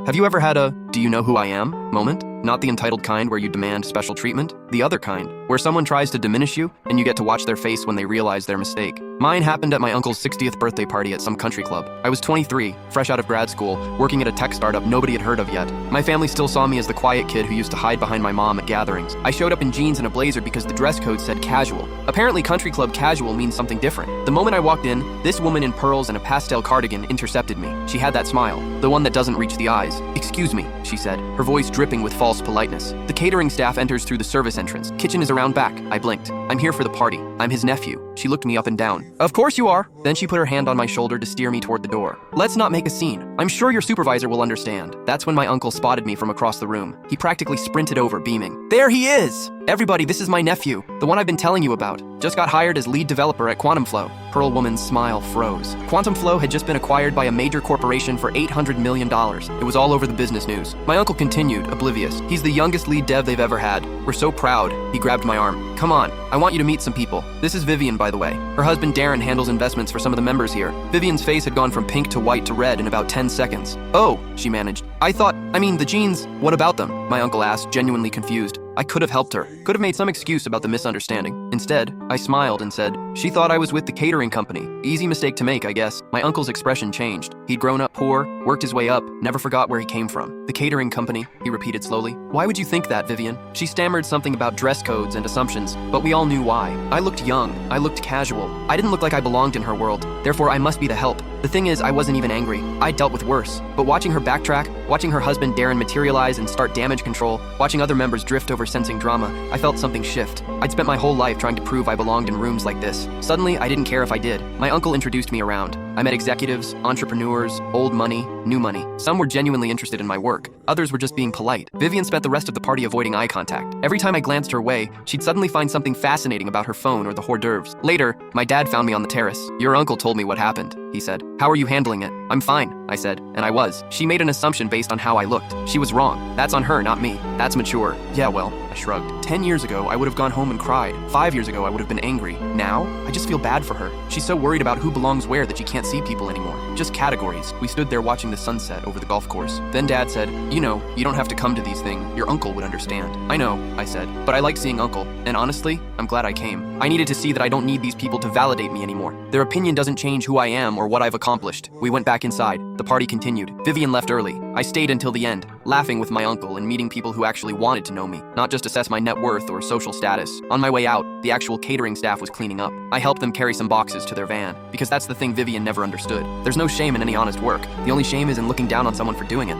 Have you ever had a "do you know who I am" moment? Not the entitled kind where you demand special treatment, the other kind, where someone tries to diminish you and you get to watch their face when they realize their mistake. Mine happened at my uncle's 60th birthday party at some country club. I was 23, fresh out of grad school, working at a tech startup nobody had heard of yet. My family still saw me as the quiet kid who used to hide behind my mom at gatherings. I showed up in jeans and a blazer because the dress code said casual. Apparently country club casual means something different. The moment I walked in, this woman in pearls and a pastel cardigan intercepted me. She had that smile, the one that doesn't reach the eyes. "Excuse me," she said, her voice dripping with false politeness. "The catering staff enters through the service entrance. Kitchen is around back." I blinked. "I'm here for the party. I'm his nephew." She looked me up and down. "Of course you are." Then she put her hand on my shoulder to steer me toward the door. "Let's not make a scene. I'm sure your supervisor will understand." That's when my uncle spotted me from across the room. He practically sprinted over, beaming. "There he is! Everybody, this is my nephew, the one I've been telling you about. Just got hired as lead developer at Quantum Flow." Pearl Woman's smile froze. Quantum Flow had just been acquired by a major corporation for $800 million. It was all over the business news. My uncle continued, oblivious. "He's the youngest lead dev they've ever had. We're so proud." He grabbed my arm. "Come on, I want you to meet some people. This is Vivian, by the way. Her husband Darren handles investments for some of the members here." Vivian's face had gone from pink to white to red in about 10 seconds. "Oh," she managed. I mean, the jeans, what about them?" my uncle asked, genuinely confused. I could have helped her, could have made some excuse about the misunderstanding. Instead, I smiled and said, "She thought I was with the catering company. Easy mistake to make, I guess." My uncle's expression changed. He'd grown up poor, worked his way up, never forgot where he came from. "The catering company," he repeated slowly. "Why would you think that, Vivian?" She stammered something about dress codes and assumptions, but we all knew why. I looked young, I looked casual. I didn't look like I belonged in her world, therefore I must be the help. The thing is, I wasn't even angry. I dealt with worse. But watching her backtrack, watching her husband Darren materialize and start damage control, watching other members drift over sensing drama, I felt something shift. I'd spent my whole life trying to prove I belonged in rooms like this. Suddenly, I didn't care if I did. My uncle introduced me around. I met executives, entrepreneurs, old money, new money. Some were genuinely interested in my work. Others were just being polite. Vivian spent the rest of the party avoiding eye contact. Every time I glanced her way, she'd suddenly find something fascinating about her phone or the hors d'oeuvres. Later, my dad found me on the terrace. "Your uncle told me what happened," he said. "How are you handling it?" "I'm fine," I said, and I was. She made an assumption based on how I looked. She was wrong. That's on her, not me. That's mature. Yeah, well, I shrugged. 10 years ago, I would have gone home and cried. 5 years ago, I would have been angry. Now, I just feel bad for her. She's so worried about who belongs where that she can't see people anymore. Just categories. We stood there watching the sunset over the golf course. Then Dad said, "You know, you don't have to come to these things. Your uncle would understand." "I know," I said, "but I like seeing Uncle. And honestly, I'm glad I came. I needed to see that I don't need these people to validate me anymore. Their opinion doesn't change who I am or what I've accomplished." We went back inside. The party continued. Vivian left early. I stayed until the end, laughing with my uncle and meeting people who actually wanted to know me, not just assess my net worth or social status. On my way out, the actual catering staff was cleaning up. I helped them carry some boxes to their van, because that's the thing Vivian never understood. There's no shame in any honest work. The only shame is in looking down on someone for doing it.